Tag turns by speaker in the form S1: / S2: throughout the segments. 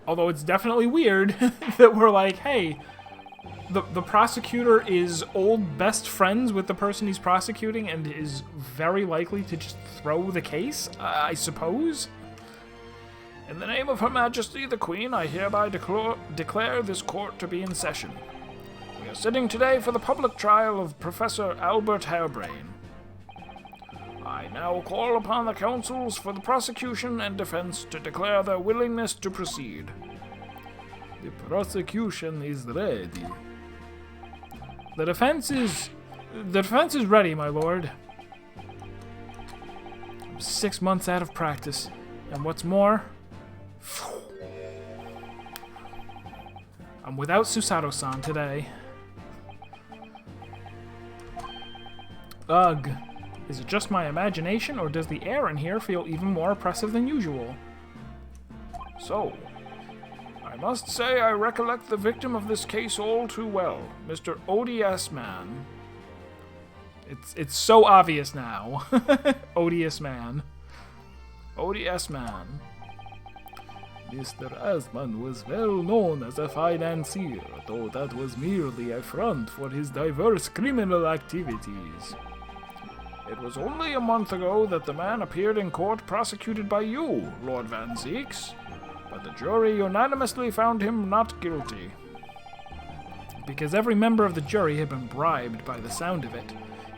S1: Although it's definitely weird that we're like, hey, the prosecutor is old best friends with the person he's prosecuting and is very likely to just throw the case, I suppose? In the name of Her Majesty the Queen, I hereby declare this court to be in session. We are sitting today for the public trial of Professor Albert Harebrain. I now call upon the counsels for the prosecution and defense to declare their willingness to proceed. The prosecution is ready. The defense is ready, my lord. I'm 6 months out of practice, and what's more, I'm without Susato-san today. Ugh. Is it just my imagination, or does the air in here feel even more oppressive than usual? So, I must say I recollect the victim of this case all too well, Mr. Odious Man. It's so obvious now. Odious Man. Odious Man. Mr. Asman was well known as a financier, though that was merely a front for his diverse criminal activities. It was only a month ago that the man appeared in court prosecuted by you, Lord Van Zieks, but the jury unanimously found him not guilty. Because every member of the jury had been bribed by the sound of it,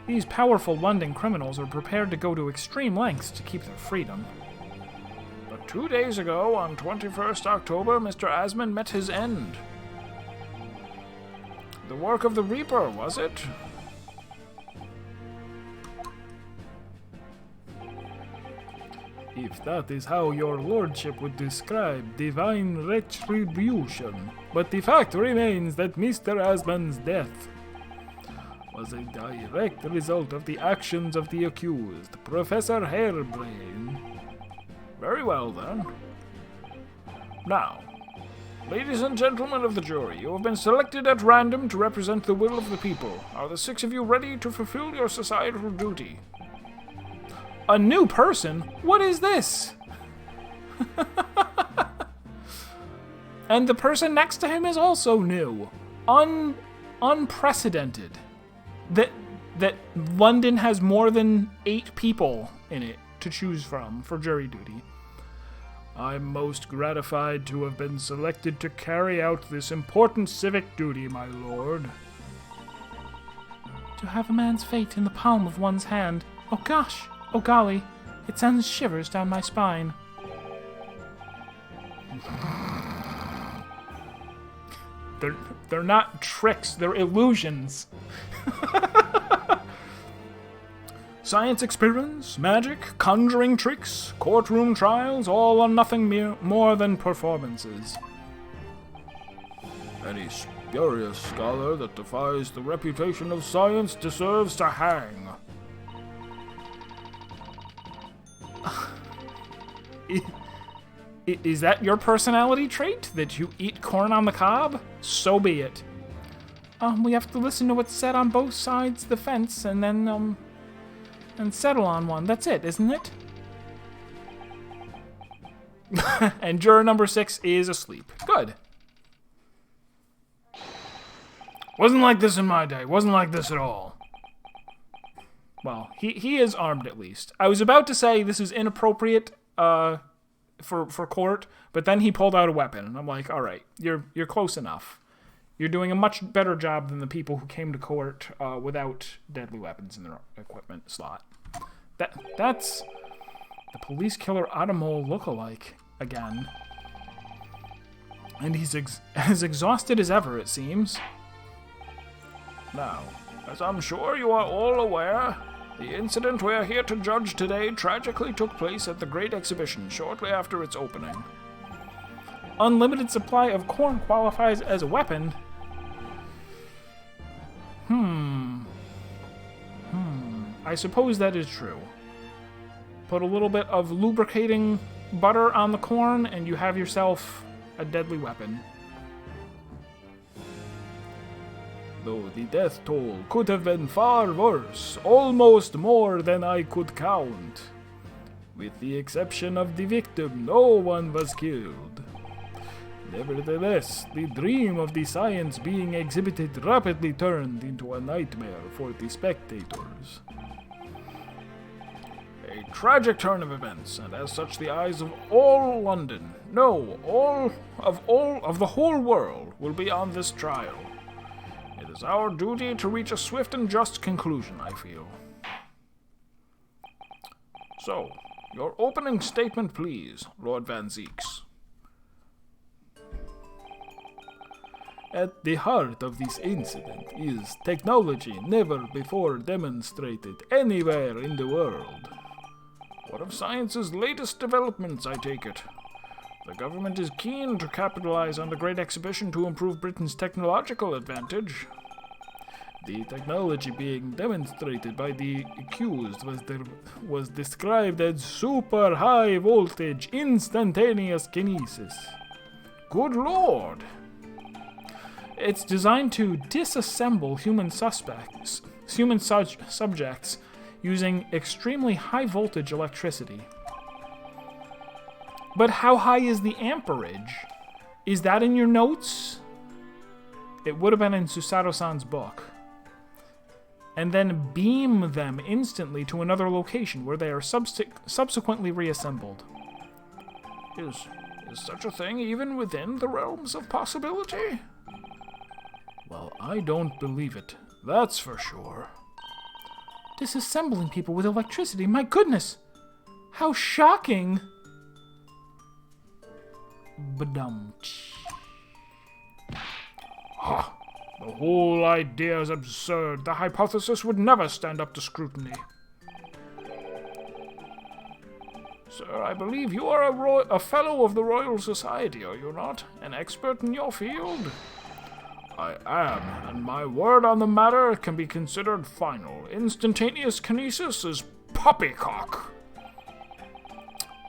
S1: these powerful London criminals are prepared to go to extreme lengths to keep their freedom. But 2 days ago, on 21st October, Mr. Asman met his end. The work of the Reaper, was it? If that is how your lordship would describe divine retribution. But the fact remains that Mr. Asman's death was a direct result of the actions of the accused, Professor Harebrain. Very well, then. Now, ladies and gentlemen of the jury, you have been selected at random to represent the will of the people. Are the 6 of you ready to fulfill your societal duty? A new person? What is this? And the person next to him is also new. Unprecedented. That London has more than 8 people in it to choose from for jury duty. I'm most gratified to have been selected to carry out this important civic duty, my lord. To have a man's fate in the palm of one's hand. Oh gosh! Oh golly, it sends shivers down my spine. They're not tricks, they're illusions. Science experiments, magic, conjuring tricks, courtroom trials, all are nothing more than performances. Any spurious scholar that defies the reputation of science deserves to hang. Is that your personality trait? That you eat corn on the cob? So be it. We have to listen to what's said on both sides of the fence and then, and settle on one. That's it, isn't it? And juror number 6 is asleep. Good. Wasn't like this in my day. Wasn't like this at all. Well, he is armed at least. I was about to say this is inappropriate for court, but then he pulled out a weapon, and I'm like, all right, you're close enough. You're doing a much better job than the people who came to court without deadly weapons in their equipment slot. That's the police killer Adamo lookalike again. And he's as exhausted as ever, it seems. Now, as I'm sure you are all aware, the incident we are here to judge today tragically took place at the Great Exhibition shortly after its opening. Unlimited supply of corn qualifies as a weapon? I suppose that is true. Put a little bit of lubricating butter on the corn and you have yourself a deadly weapon. Though the death toll could have been far worse, almost more than I could count. With the exception of the victim, no one was killed. Nevertheless, the dream of the science being exhibited rapidly turned into a nightmare for the spectators. A tragic turn of events, and as such the eyes of all London, no, all of the whole world, will be on this trial. It is our duty to reach a swift and just conclusion, I feel. So, your opening statement, please, Lord Van Zieks. At the heart of this incident is technology never before demonstrated anywhere in the world. One of science's latest developments, I take it. The government is keen to capitalize on the Great Exhibition to improve Britain's technological advantage. The technology being demonstrated by the accused was described as super high voltage instantaneous kinesis. Good lord! It's designed to disassemble human subjects using extremely high voltage electricity. But how high is the amperage? Is that in your notes? It would have been in Susato-san's book. And then beam them instantly to another location where they are subsequently reassembled. Is such a thing even within the realms of possibility? Well, I don't believe it. That's for sure. Disassembling people with electricity, my goodness! How shocking! Badumch. Ha! The whole idea is absurd. The hypothesis would never stand up to scrutiny. Sir, I believe you are a fellow of the Royal Society, are you not? An expert in your field? I am, and my word on the matter can be considered final. Instantaneous kinesis is poppycock.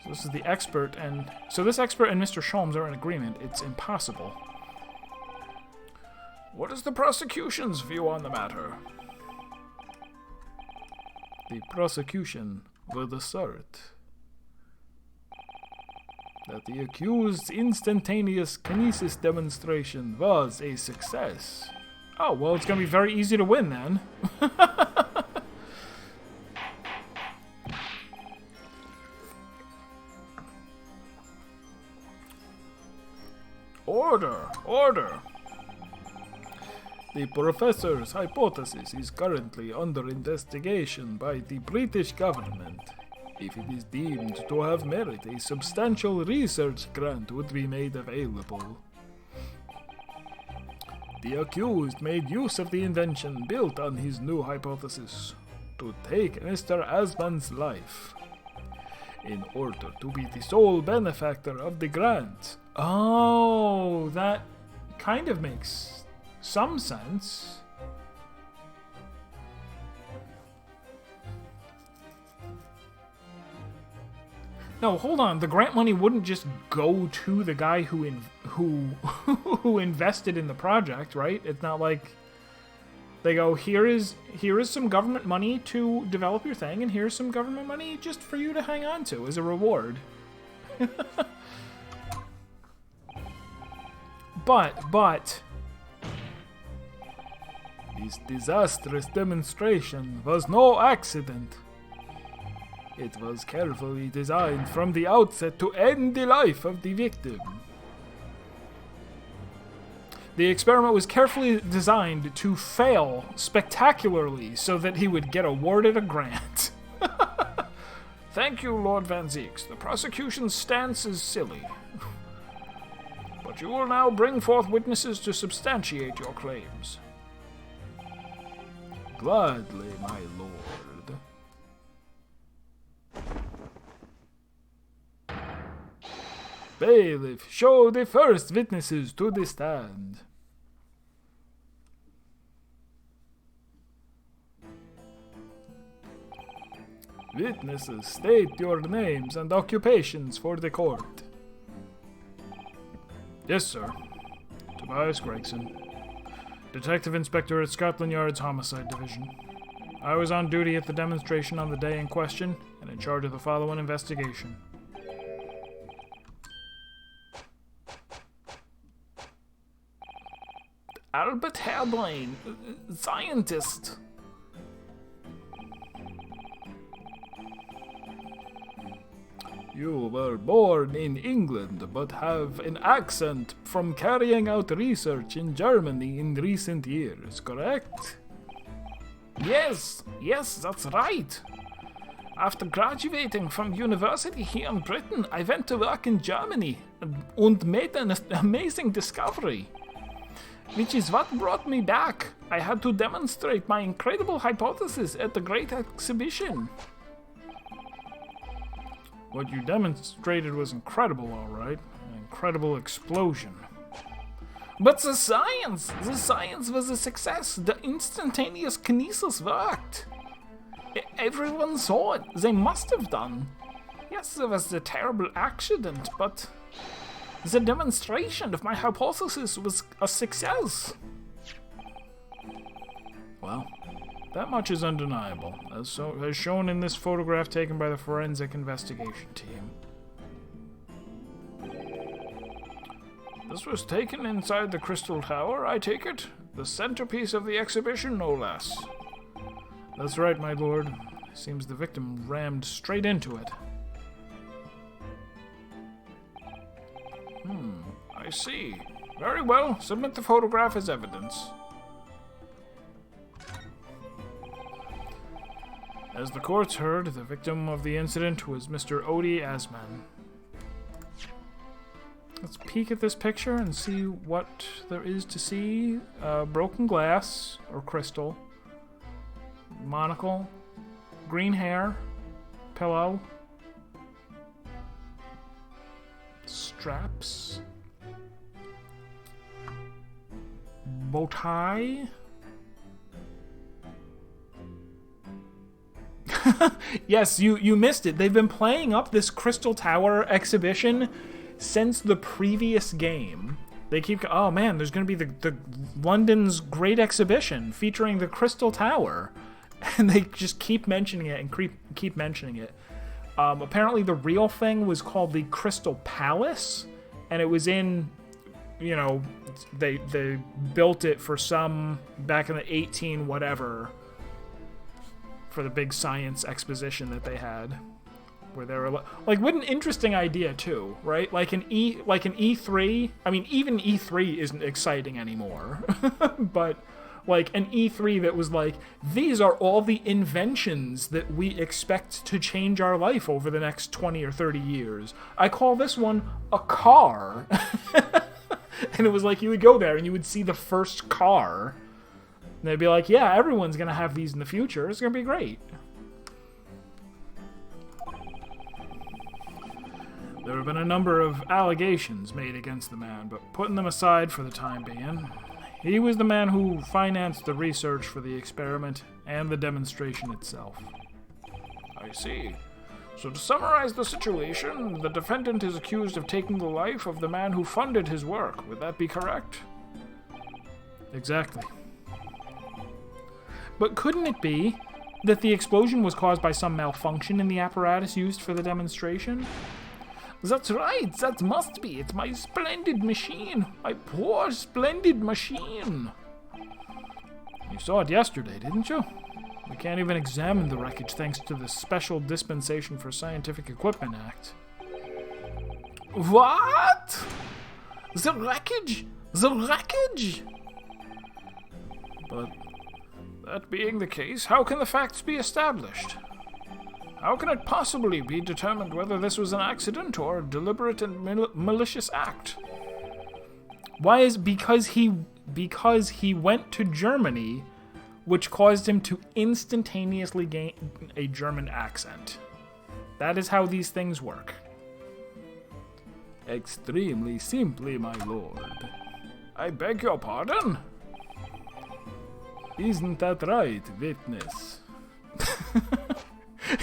S1: So this is the expert, and so this expert and Mr. Sholmes are in agreement. It's impossible. What is the prosecution's view on the matter? The prosecution would assert that the accused's instantaneous kinesis demonstration was a success. Oh, well, it's going to be very easy to win then. Order! Order! The professor's hypothesis is currently under investigation by the British government. If it is deemed to have merit, a substantial research grant would be made available. The accused made use of the invention built on his new hypothesis to take Mr. Asman's life in order to be the sole benefactor of the grant. Oh, that kind of makes some sense. No, hold on. The grant money wouldn't just go to the guy who invested in the project, right? It's not like they go, here is some government money to develop your thing, and here's some government money just for you to hang on to as a reward. But this disastrous demonstration was no accident. It was carefully designed from the outset to end the life of the victim. The experiment was carefully designed to fail spectacularly so that he would get awarded a grant. Thank you, Lord Van Zieks. The prosecution's stance is silly. But you will now bring forth witnesses to substantiate your claims. Gladly, my lord. Bailiff, show the first witnesses to the stand. Witnesses, state your names and occupations for the court. Yes, sir. Tobias Gregson, Detective Inspector at Scotland Yard's Homicide Division. I was on duty at the demonstration on the day in question and in charge of the following investigation. Albert Hairbrain, scientist. You were born in England, but have an accent from carrying out research in Germany in recent years, correct? Yes, that's right. After graduating from university here in Britain, I went to work in Germany and made an amazing discovery. Which is what brought me back. I had to demonstrate my incredible hypothesis at the Great Exhibition. What you demonstrated was incredible, all right. An incredible explosion. But the science was a success. The instantaneous kinesis worked. Everyone saw it. They must have done. Yes, there was a terrible accident, but the demonstration of my hypothesis was a success. Well, that much is undeniable, as shown in this photograph taken by the forensic investigation team. This was taken inside the Crystal Tower, I take it? The centerpiece of the exhibition, no less. That's right, my lord. Seems the victim rammed straight into it. I see. Very well, submit the photograph as evidence. As the courts heard, the victim of the incident was Mr. Odie Asman. Let's peek at this picture and see what there is to see. Broken glass, or crystal. Monocle. Green hair. Pillow. Straps. Bow tie. Yes, you missed it. They've been playing up this Crystal Tower exhibition since the previous game. They keep, oh man, there's going to be the London's Great Exhibition featuring the Crystal Tower. And they just keep mentioning it and keep mentioning it. Apparently the real thing was called the Crystal Palace, and it was in, you know, they built it for some, back in the 18 whatever, for the big science exposition that they had, where they were like, what an interesting idea too, right? Like an E3. I mean, even E3 isn't exciting anymore, but like an E3 that was like, these are all the inventions that we expect to change our life over the next 20 or 30 years. I call this one a car. And it was like, you would go there and you would see the first car. And they'd be like, yeah, everyone's going to have these in the future. It's going to be great. There have been a number of allegations made against the man, but putting them aside for the time being, he was the man who financed the research for the experiment and the demonstration itself. I see. So to summarize the situation, the defendant is accused of taking the life of the man who funded his work. Would that be correct? Exactly. But couldn't it be that the explosion was caused by some malfunction in the apparatus used for the demonstration? That's right, that must be. It's my splendid machine. My poor splendid machine. You saw it yesterday, didn't you? We can't even examine the wreckage thanks to the Special Dispensation for Scientific Equipment Act. What? The wreckage? The wreckage? But that being the case, how can the facts be established? How can it possibly be determined whether this was an accident or a deliberate and malicious act? Why is because he went to Germany, which caused him to instantaneously gain a German accent. That is how these things work. Extremely simply, my lord. I beg your pardon? Isn't that right, witness?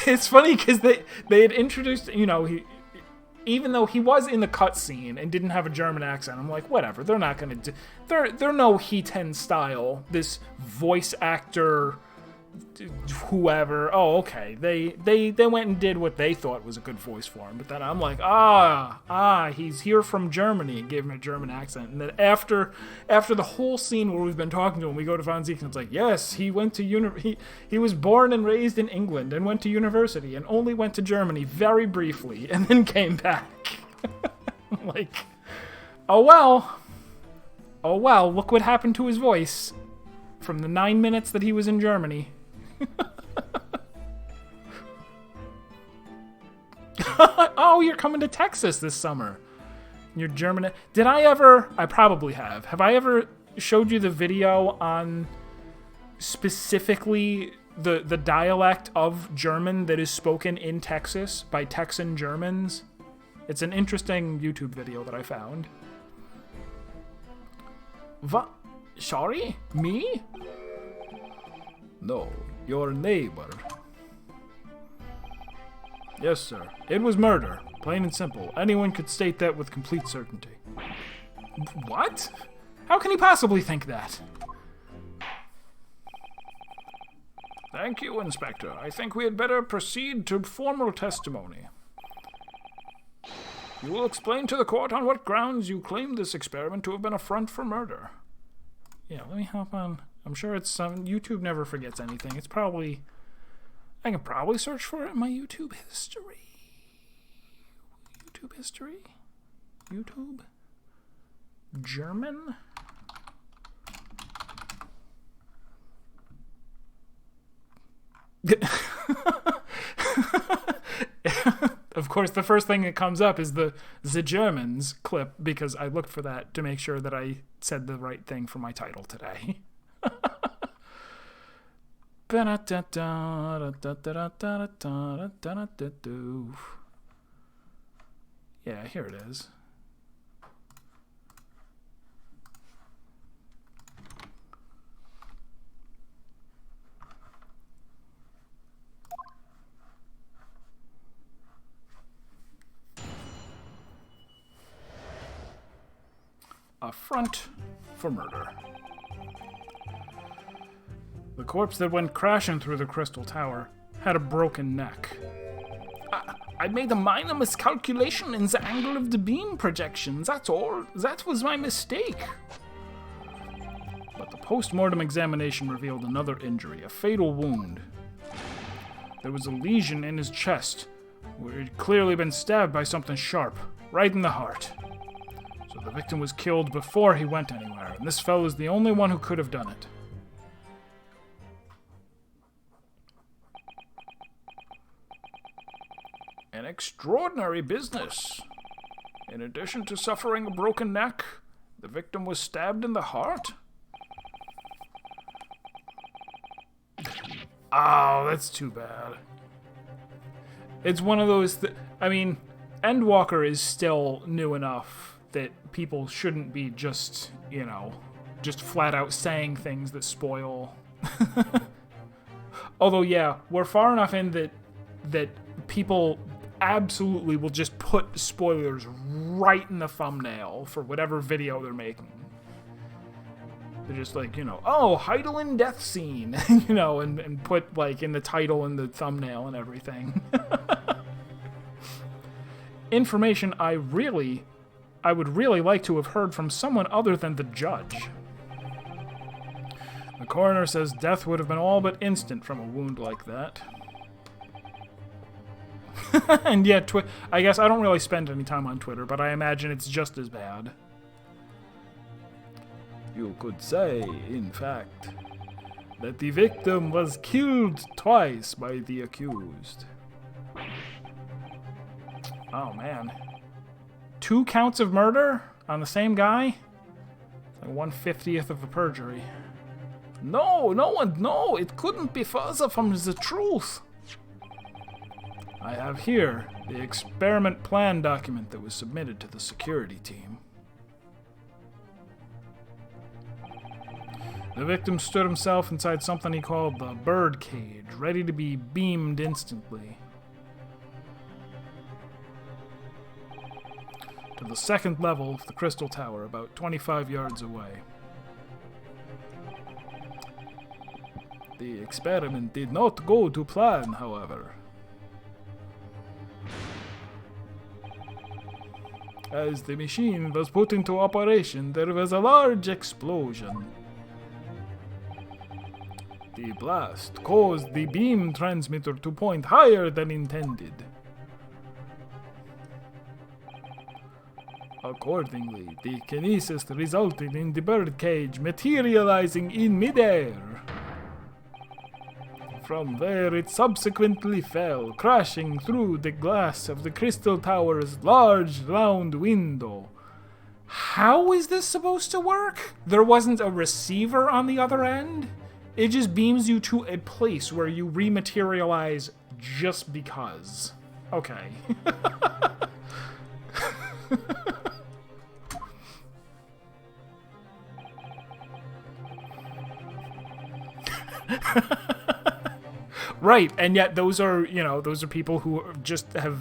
S1: It's funny because they had introduced, you know, even though he was in the cutscene and didn't have a German accent, I'm like, whatever, they're not gonna do, they're no He-Ten style, this voice actor whoever. Oh, okay. They went and did what they thought was a good voice for him. But then I'm like, he's here from Germany, and gave him a German accent. And then after the whole scene where we've been talking to him, we go to Von Zeke, and it's like, yes, he went to he was born and raised in England and went to university and only went to Germany very briefly and then came back. Like, oh well, look what happened to his voice from the 9 minutes that he was in Germany. Oh, you're coming to Texas this summer. You're German. I probably have. Have I ever showed you the video on specifically the dialect of German that is spoken in Texas by Texan Germans? It's an interesting YouTube video that I found. What? Sorry? Me? No, your neighbor. Yes, sir. It was murder. Plain and simple. Anyone could state that with complete certainty. What? How can he possibly think that? Thank you, Inspector. I think we had better proceed to formal testimony. You will explain to the court on what grounds you claim this experiment to have been a front for murder. Yeah, let me hop on. I'm sure it's some... YouTube never forgets anything. It's probably... I can probably search for it in my YouTube history. YouTube history? YouTube? German? Of course, the first thing that comes up is the Germans clip, because I looked for that to make sure that I said the right thing for my title today. Yeah, here it is. A front for murder. The corpse that went crashing through the Crystal Tower had a broken neck. I made a minor miscalculation in the angle of the beam projections, that's all. That was my mistake. But the post-mortem examination revealed another injury, a fatal wound. There was a lesion in his chest, where he'd clearly been stabbed by something sharp, right in the heart. So the victim was killed before he went anywhere, and this fellow is the only one who could have done it. An extraordinary business. In addition to suffering a broken neck, the victim was stabbed in the heart? Oh, that's too bad. It's one of those... I mean, Endwalker is still new enough that people shouldn't be just, you know, just flat out saying things that spoil. Although, yeah, we're far enough in that people absolutely will just put spoilers right in the thumbnail for whatever video they're making. They're just like, you know, oh, Heidelin death scene, you know, and put, like, in the title and the thumbnail and everything. Information I would really like to have heard from someone other than the judge. The coroner says death would have been all but instant from a wound like that. And yeah, I guess I don't really spend any time on Twitter, but I imagine it's just as bad. You could say, in fact, that the victim was killed twice by the accused. Oh, man. 2 counts of murder on the same guy? Like 1/50th of a perjury. No, it couldn't be further from the truth. I have here the experiment plan document that was submitted to the security team. The victim stood himself inside something he called the bird cage, ready to be beamed instantly to the 2nd level of the Crystal Tower, about 25 yards away. The experiment did not go to plan, however. As the machine was put into operation, there was a large explosion. The blast caused the beam transmitter to point higher than intended. Accordingly, the kinesis resulted in the birdcage materializing in midair. From there, it subsequently fell, crashing through the glass of the Crystal Tower's large, round window. How is this supposed to work? There wasn't a receiver on the other end? It just beams you to a place where you rematerialize just because. Okay. Right, and yet those are people who just have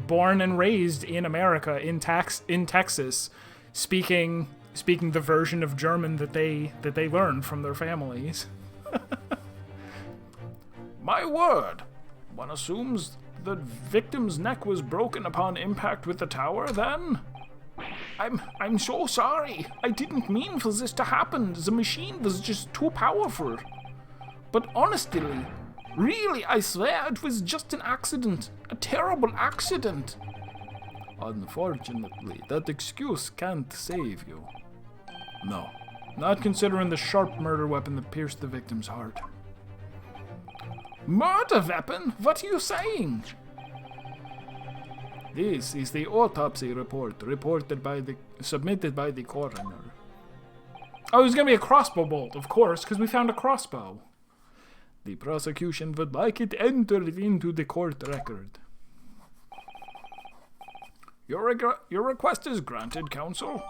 S1: born and raised in America, in Texas, speaking the version of German that they learned from their families. My word! One assumes the victim's neck was broken upon impact with the tower, then? I'm so sorry. I didn't mean for this to happen. The machine was just too powerful. But honestly, really, I swear it was just an accident. A terrible accident. Unfortunately, that excuse can't save you. No, not considering the sharp murder weapon that pierced the victim's heart. Murder weapon? What are you saying? This is the autopsy report submitted by the coroner. Oh, it was going to be a crossbow bolt, of course, because we found a crossbow. The prosecution would like it entered into the court record. Your request is granted, counsel.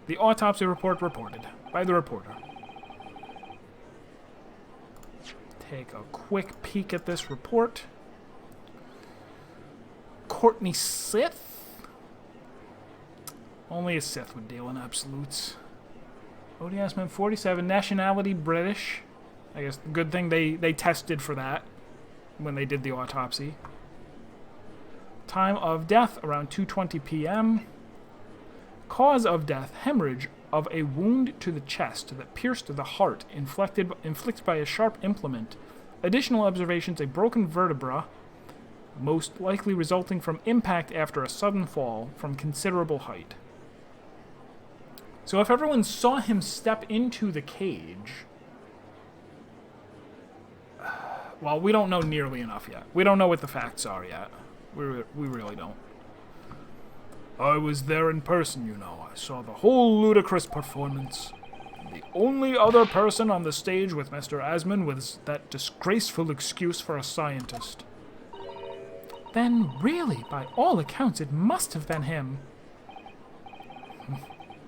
S1: The autopsy report reported by the reporter. Take a quick peek at this report. Courtney Sith? Only a Sith would deal in absolutes. ODS man 47, nationality British. I guess good thing they tested for that when they did the autopsy. Time of death around 2:20 p.m. Cause of death, hemorrhage of a wound to the chest that pierced the heart, inflicted by a sharp implement. Additional observations, a broken vertebra, most likely resulting from impact after a sudden fall from considerable height. So if everyone saw him step into the cage... Well, we don't know nearly enough yet. We don't know what the facts are yet. We really don't. I was there in person, you know. I saw the whole ludicrous performance. The only other person on the stage with Mr. Asman was that disgraceful excuse for a scientist. Then, really, by all accounts, it must have been him.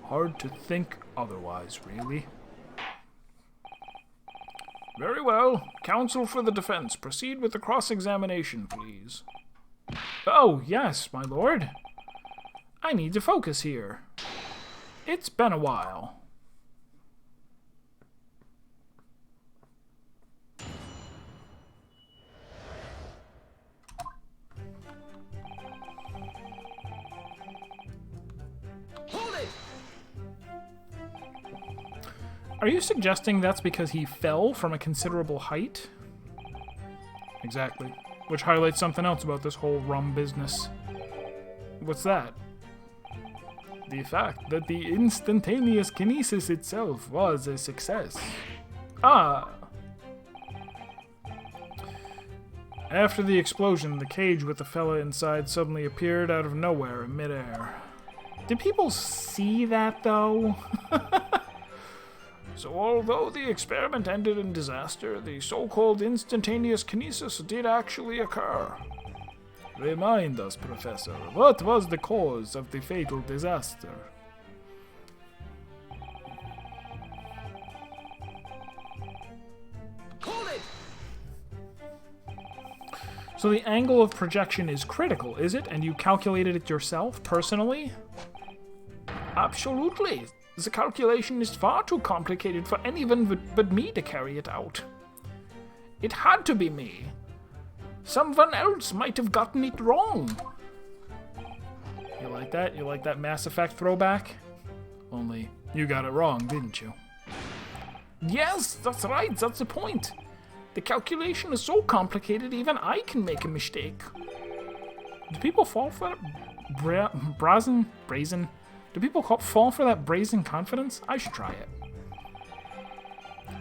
S1: Hard to think otherwise, really. Very well. Counsel for the defense, proceed with the cross-examination, please. Oh, yes, my lord. I need to focus here. It's been a while. Hold it! Are you suggesting that's because he fell from a considerable height? Exactly. Which highlights something else about this whole rum business. What's that? The fact that the instantaneous kinesis itself was a success. Ah! After the explosion, the cage with the fella inside suddenly appeared out of nowhere in midair. Did people see that, though? So although the experiment ended in disaster, the so-called instantaneous kinesis did actually occur. Remind us, Professor, what was the cause of the fatal disaster? Hold it! So the angle of projection is critical, is it? And you calculated it yourself, personally? Absolutely. The calculation is far too complicated for anyone but me to carry it out. It had to be me. Someone else might have gotten it wrong. You like that? You like that Mass Effect throwback? Only you got it wrong, didn't you? Yes, that's right. That's the point. The calculation is so complicated, even I can make a mistake. Do people fall for that brazen? Do people fall for that brazen confidence? I should try it.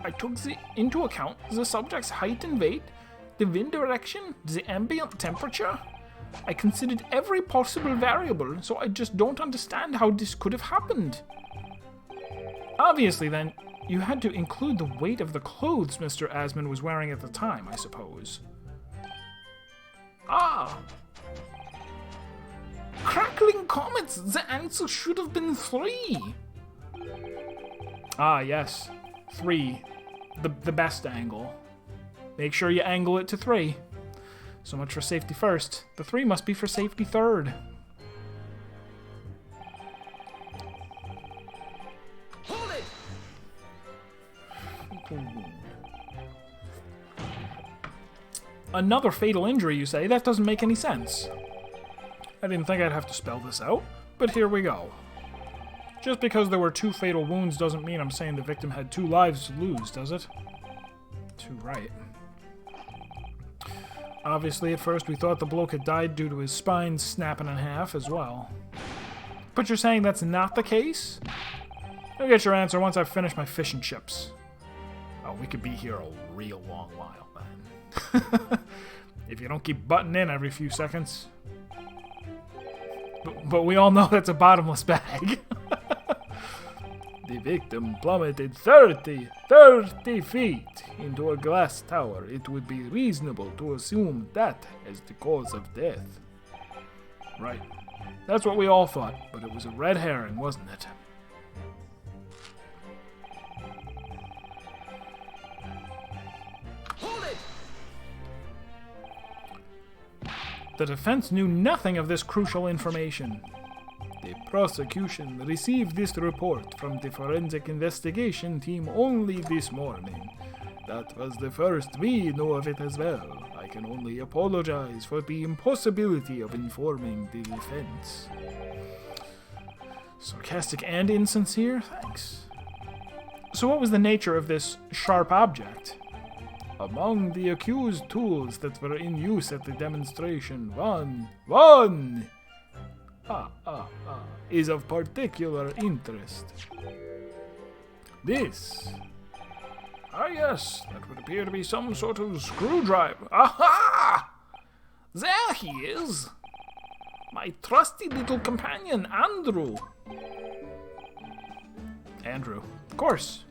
S1: I took into account the subject's height and weight, the wind direction, the ambient temperature. I considered every possible variable, so I just don't understand how this could have happened. Obviously, then, you had to include the weight of the clothes Mr. Asmund was wearing at the time, I suppose. Ah! Crackling comets! The answer should have been 3! Ah, yes. 3. The best angle. Make sure you angle it to 3. So much for safety first. The 3 must be for safety third. Hold it! Another fatal injury, you say? That doesn't make any sense. I didn't think I'd have to spell this out, but here we go. Just because there were 2 fatal wounds doesn't mean I'm saying the victim had 2 lives to lose, does it? 2 right. Obviously, at first we thought the bloke had died due to his spine snapping in half as well. But you're saying that's not the case? You'll get your answer once I've finished my fish and chips. Oh, we could be here a real long while, then. If you don't keep butting in every few seconds. But we all know that's a bottomless bag. The victim plummeted 30 feet into a glass tower. It would be reasonable to assume that as the cause of death. Right. That's what we all thought, but it was a red herring, wasn't it? Hold it! The defense knew nothing of this crucial information. The prosecution received this report from the forensic investigation team only this morning. That was the first we knew of it as well. I can only apologize for the impossibility of informing the defense. Sarcastic and insincere? Thanks. So what was the nature of this sharp object? Among the accused tools that were in use at the demonstration, one is of particular interest. This. Ah, yes, that would appear to be some sort of screwdriver. Aha! There he is! My trusty little companion, Andrew. Andrew, of course.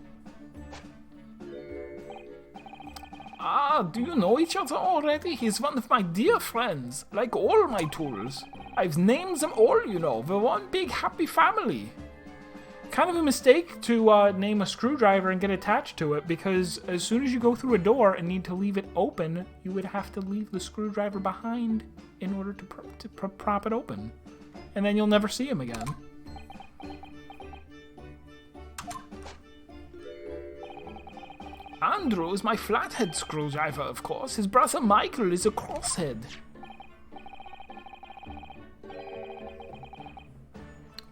S1: Ah, do you know each other already? He's one of my dear friends, like all my tools. I've named them all, you know. We're one big happy family. Kind of a mistake to name a screwdriver and get attached to it, because as soon as you go through a door and need to leave it open, you would have to leave the screwdriver behind in order to prop it open. And then you'll never see him again. Andrew is my flathead screwdriver, of course. His brother Michael is a crosshead.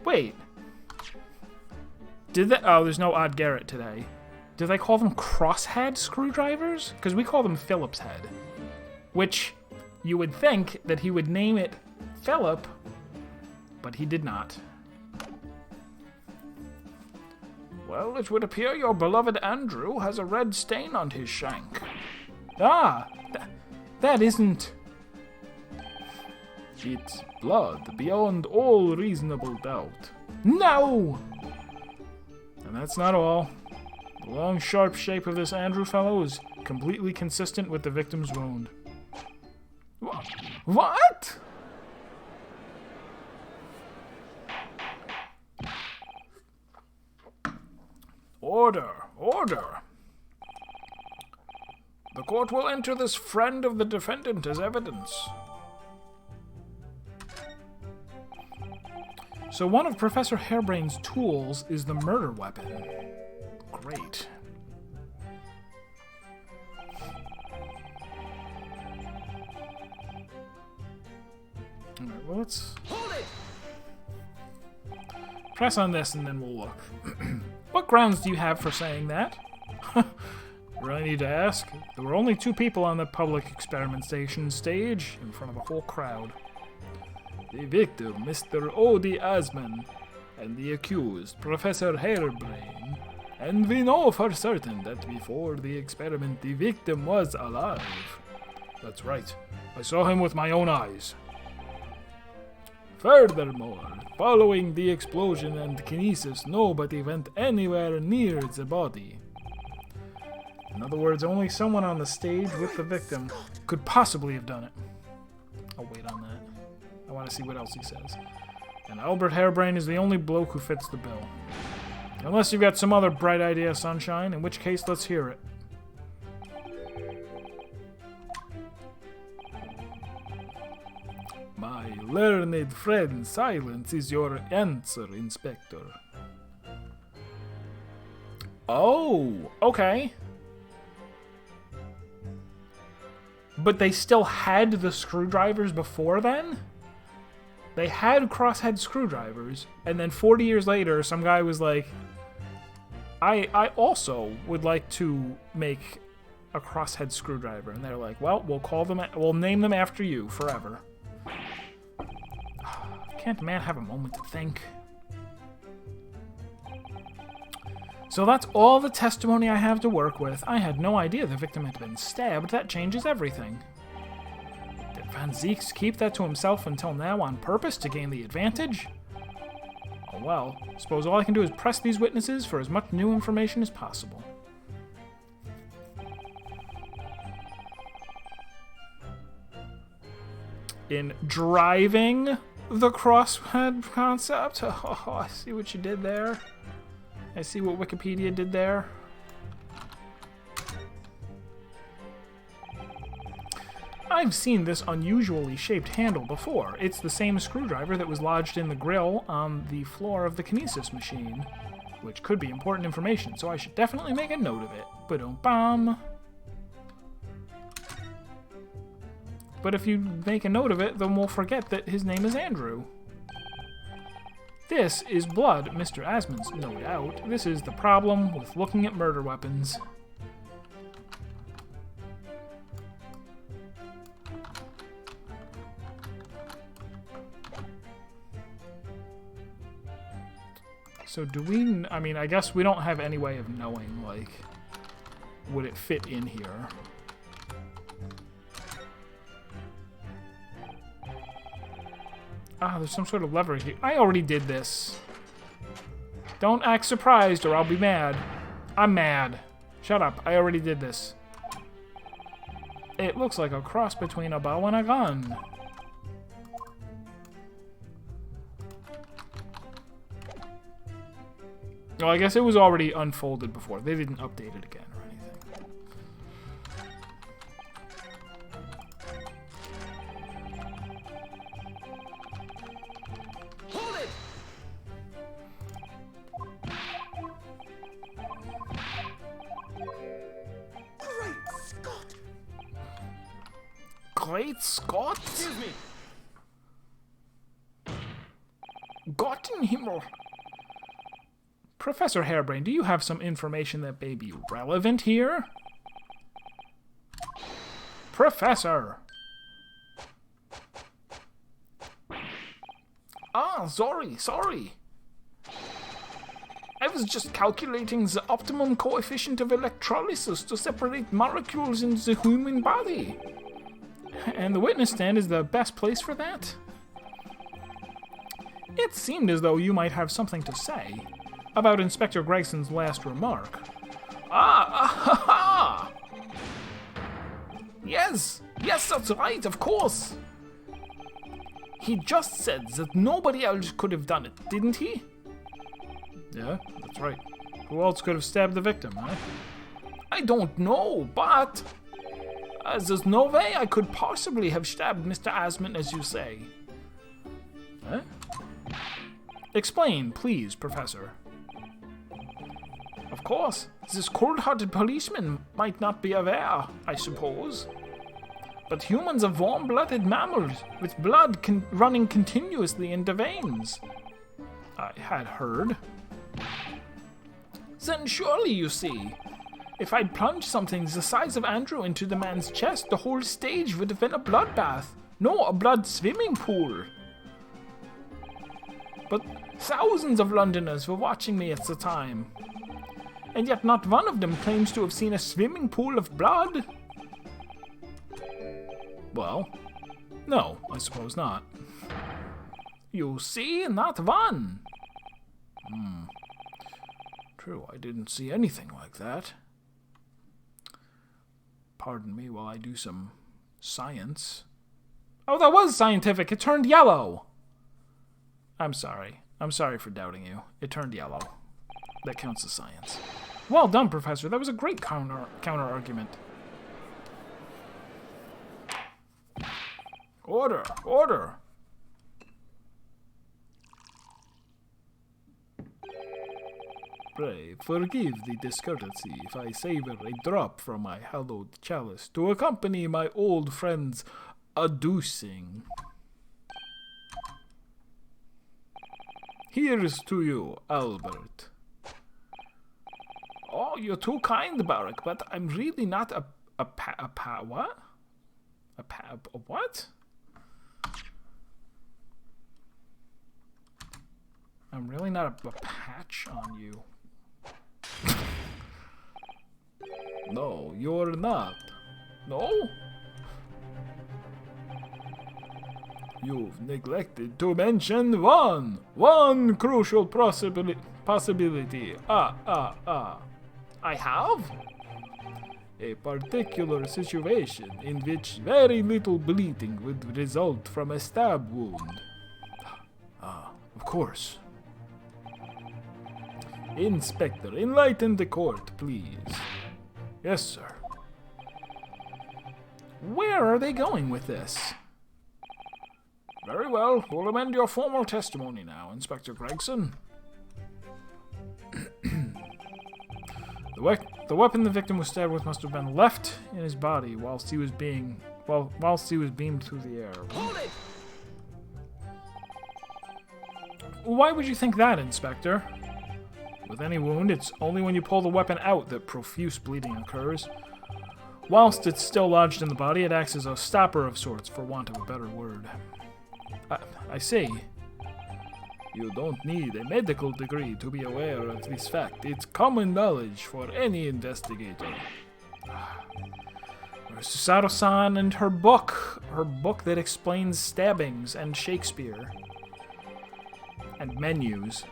S1: Wait. Did they... Oh, there's no Odd Garrett today. Do they call them crosshead screwdrivers? Because we call them Phillips head. Which, you would think that he would name it Philip, but he did not. Well, it would appear your beloved Andrew has a red stain on his shank. Ah, that isn't... It's blood beyond all reasonable doubt. No! And that's not all. The long, sharp shape of this Andrew fellow is completely consistent with the victim's wound. What? Order, order. The court will enter this friend of the defendant as evidence. So one of Professor Harebrain's tools is the murder weapon. Great. Alright, well, let's press on this and then we'll look. What grounds do you have for saying that? Really need to ask? There were only 2 people on the public experiment station stage in front of a whole crowd. The victim, Mr. Odie Asman, and the accused, Professor Harebrain. And we know for certain that before the experiment, the victim was alive. That's right. I saw him with my own eyes. Furthermore, following the explosion and kinesis, nobody went anywhere near the body. In other words, only someone on the stage with the victim could possibly have done it. I'll wait on that. I want to see what else he says. And Albert Harebrain is the only bloke who fits the bill. Unless you've got some other bright idea, Sunshine, in which case, let's hear it. My learned friend, silence is your answer, Inspector. Oh, okay. But they still had the screwdrivers before then? They had crosshead screwdrivers, and then 40 years later, some guy was like, I also would like to make a crosshead screwdriver. And they're like, well, we'll name them after you forever. Can't a man have a moment to think? So that's all the testimony I have to work with. I had no idea the victim had been stabbed. That changes everything. Did Van Zieks keep that to himself until now on purpose to gain the advantage? Oh well, suppose all I can do is press these witnesses for as much new information as possible. In driving the crosshead concept? Oh, I see what you did there. I see what Wikipedia did there. I've seen this unusually shaped handle before. It's the same screwdriver that was lodged in the grill on the floor of the kinesis machine, which could be important information, so I should definitely make a note of it. Ba-dum-bum. But if you make a note of it, then we'll forget that his name is Andrew. This is blood, Mr. Asman's, no doubt. This is the problem with looking at murder weapons. So do we... I mean, I guess we don't have any way of knowing, like, would it fit in here? Ah, there's some sort of lever here. I already did this. Don't act surprised or I'll be mad. I'm mad. Shut up. I already did this. It looks like a cross between a bow and a gun. Well, I guess it was already unfolded before. They didn't update it again or anything.
S2: Hold it! Great Scott!
S1: Great Scott?
S2: Excuse me!
S1: Gottenhimmel. Professor Harebrain, do you have some information that may be relevant here? Professor! Ah, sorry. I was just calculating the optimum coefficient of electrolysis to separate molecules in the human body. And the witness stand is the best place for that? It seemed as though you might have something to say about Inspector Gregson's last remark. Ah! Yes, that's right, of course. He just said that nobody else could have done it, didn't he? Yeah, that's right. Who else could have stabbed the victim, huh? I don't know, but there's no way I could possibly have stabbed Mr. Asman, as you say. Huh? Explain, please, Professor. Of course, this cold-hearted policeman might not be aware, I suppose. But humans are warm-blooded mammals, with blood running continuously in their veins. I had heard. Then surely, you see, if I'd plunged something the size of Andrew into the man's chest, the whole stage would have been a bloodbath. No, a blood swimming pool. But thousands of Londoners were watching me at the time. And yet not one of them claims to have seen a swimming pool of blood. Well, no, I suppose not. You see, not one. True, I didn't see anything like that. Pardon me while I do some science. Oh, that was scientific. It turned yellow. I'm sorry. I'm sorry for doubting you. It turned yellow. That counts as science. Well done, Professor. That was a great counter argument. Order! Order! Pray, forgive the discourtesy if I savor a drop from my hallowed chalice to accompany my old friend's adducing. Here's to you, Albert. Oh, you're too kind, Barak, but I'm really not what? What? I'm really not a patch on you. No, you're not. No? You've neglected to mention one crucial possibility. I have? A particular situation in which very little bleeding would result from a stab wound. Of course. Inspector, enlighten the court, please. Yes, sir. Where are they going with this? Very well, we'll amend your formal testimony now, Inspector Gregson. The weapon the victim was stabbed with must have been left in his body whilst he was beamed through the air.
S2: Hold it!
S1: Why would you think that, Inspector? With any wound, it's only when you pull the weapon out that profuse bleeding occurs. Whilst it's still lodged in the body, it acts as a stopper of sorts, for want of a better word. I see. You don't need a medical degree to be aware of this fact. It's common knowledge for any investigator. There's Susato-san and her book that explains stabbings and Shakespeare. And menus.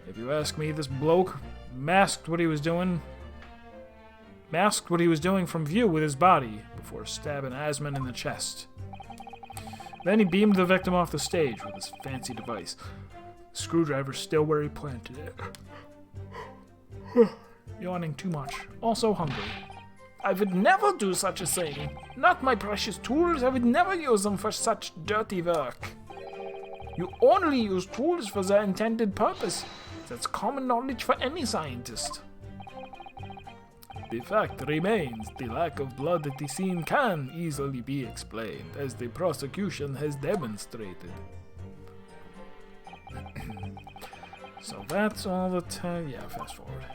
S1: If you ask me, this bloke masked what he was doing from view with his body before stabbing Asman in the chest. Then he beamed the victim off the stage with his fancy device. The screwdriver's still where he planted it. Yawning too much. Also hungry. I would never do such a thing. Not my precious tools. I would never use them for such dirty work. You only use tools for their intended purpose. That's common knowledge for any scientist. The fact remains, the lack of blood at the scene can easily be explained, as the prosecution has demonstrated. So that's all the time. Yeah, fast forward.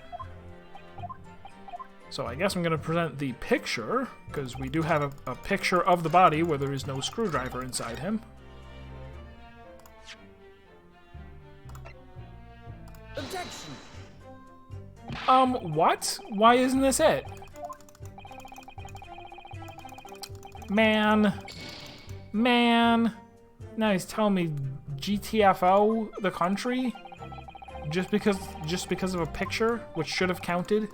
S1: So I guess I'm going to present the picture, because we do have a picture of the body where there is no screwdriver inside him.
S2: Objection!
S1: What? Why isn't this it? Man. Now he's telling me GTFO, the country? Just because of a picture, which should have counted?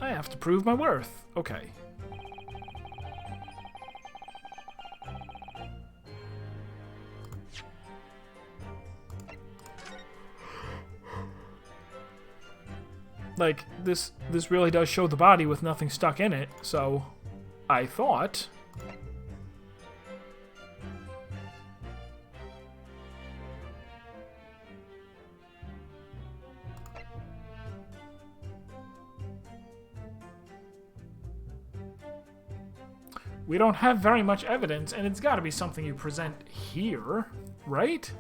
S1: I have to prove my worth. Okay. Like, this really does show the body with nothing stuck in it, so I thought We don't have very much evidence, and it's got to be something you present here, right?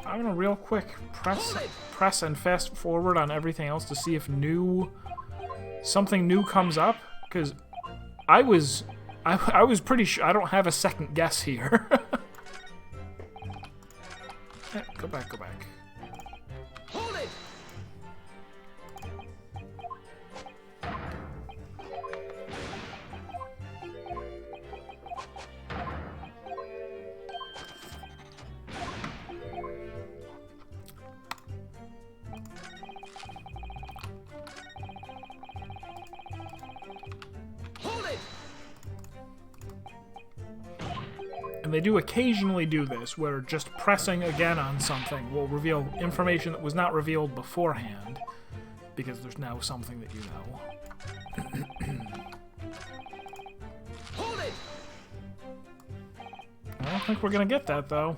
S1: I'm gonna real quick press and fast forward on everything else to see if something new comes up, because I was pretty sure I don't have a second guess here. Go back.
S2: Hold it! Hold it!
S1: And they do occasionally do this, where just pressing again on something will reveal information that was not revealed beforehand, because there's now something that you know.
S2: Hold it!
S1: I don't think we're gonna get that, though.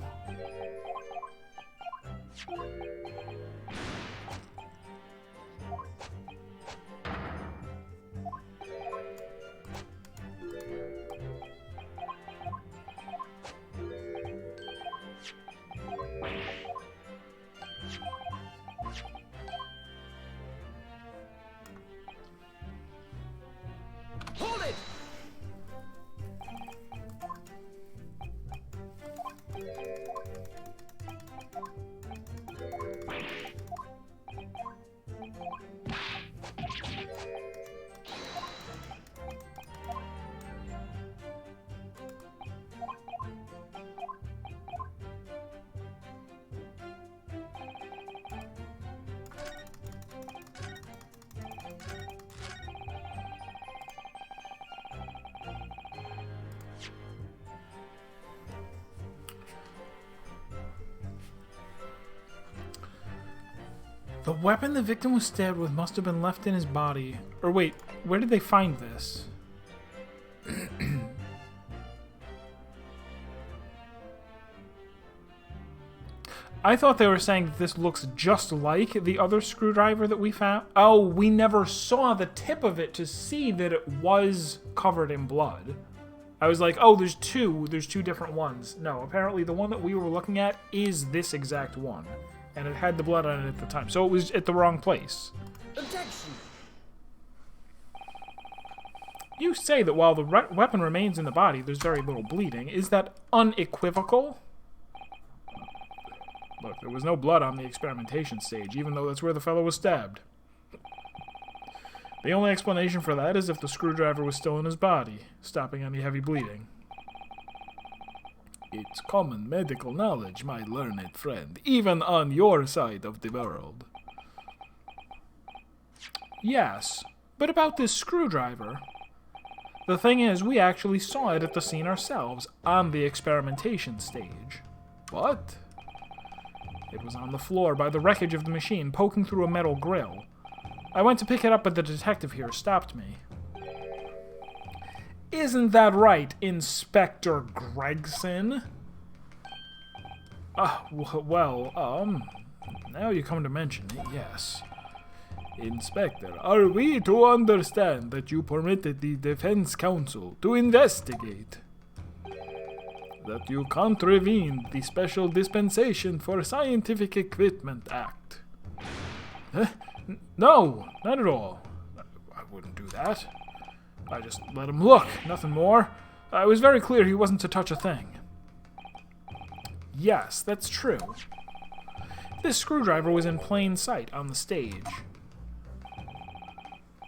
S2: Hold it!
S1: The weapon the victim was stabbed with must have been left in his body. Or wait, where did they find this? I thought they were saying that this looks just like the other screwdriver that we found. Oh, we never saw the tip of it to see that it was covered in blood. I was like, oh, there's two different ones. No, apparently the one that we were looking at is this exact one. And it had the blood on it at the time. So it was at the wrong place.
S2: Objection!
S1: You say that while the weapon remains in the body, there's very little bleeding. Is that unequivocal? Look, there was no blood on the experimentation stage, even though that's where the fellow was stabbed. The only explanation for that is if the screwdriver was still in his body, stopping any heavy bleeding. It's common medical knowledge, my learned friend, even on your side of the world. Yes, but about this screwdriver. The thing is, we actually saw it at the scene ourselves, on the experimentation stage. What? It was on the floor by the wreckage of the machine, poking through a metal grill. I went to pick it up, but the detective here stopped me. Isn't that right, Inspector Gregson? Well, now you come to mention it, yes. Inspector, are we to understand that you permitted the Defense Counsel to investigate? That you contravened the Special Dispensation for Scientific Equipment Act? No, not at all. I wouldn't do that. I just let him look, nothing more. It was very clear he wasn't to touch a thing. Yes, that's true. This screwdriver was in plain sight on the stage.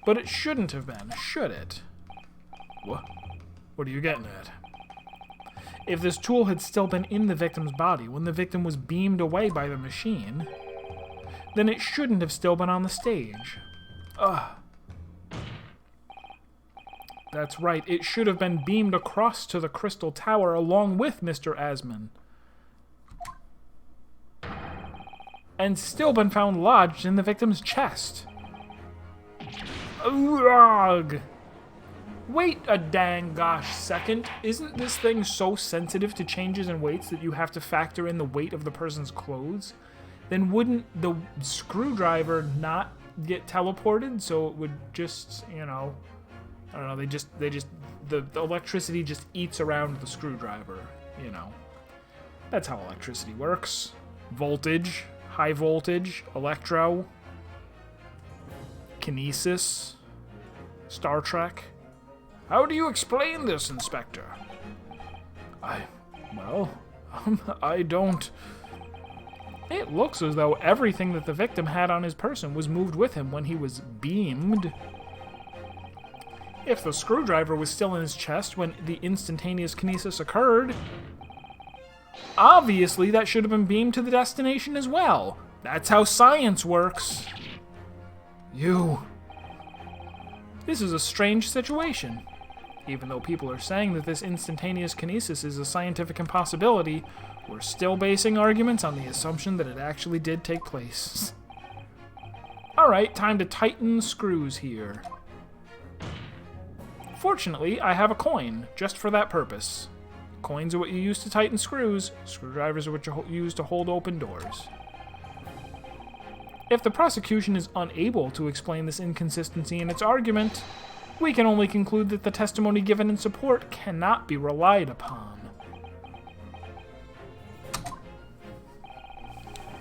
S1: But it shouldn't have been, should it? What are you getting at? If this tool had still been in the victim's body when the victim was beamed away by the machine, then it shouldn't have still been on the stage. That's right, it should have been beamed across to the Crystal Tower along with Mr. Asman. And still been found lodged in the victim's chest. Ugh. Wait a dang gosh second. Isn't this thing so sensitive to changes in weights that you have to factor in the weight of the person's clothes? Then wouldn't the screwdriver not get teleported? So it would just, you know, I don't know, the electricity just eats around the screwdriver, you know. That's how electricity works. Voltage, high voltage, electro, kinesis, Star Trek. How do you explain this, Inspector? I don't. It looks as though everything that the victim had on his person was moved with him when he was beamed. If the screwdriver was still in his chest when the instantaneous kinesis occurred, obviously that should have been beamed to the destination as well. That's how science works. This is a strange situation. Even though people are saying that this instantaneous kinesis is a scientific impossibility, we're still basing arguments on the assumption that it actually did take place. Alright, time to tighten the screws here. Fortunately, I have a coin, just for that purpose. Coins are what you use to tighten screws. Screwdrivers are what you use to hold open doors. If the prosecution is unable to explain this inconsistency in its argument, we can only conclude that the testimony given in support cannot be relied upon.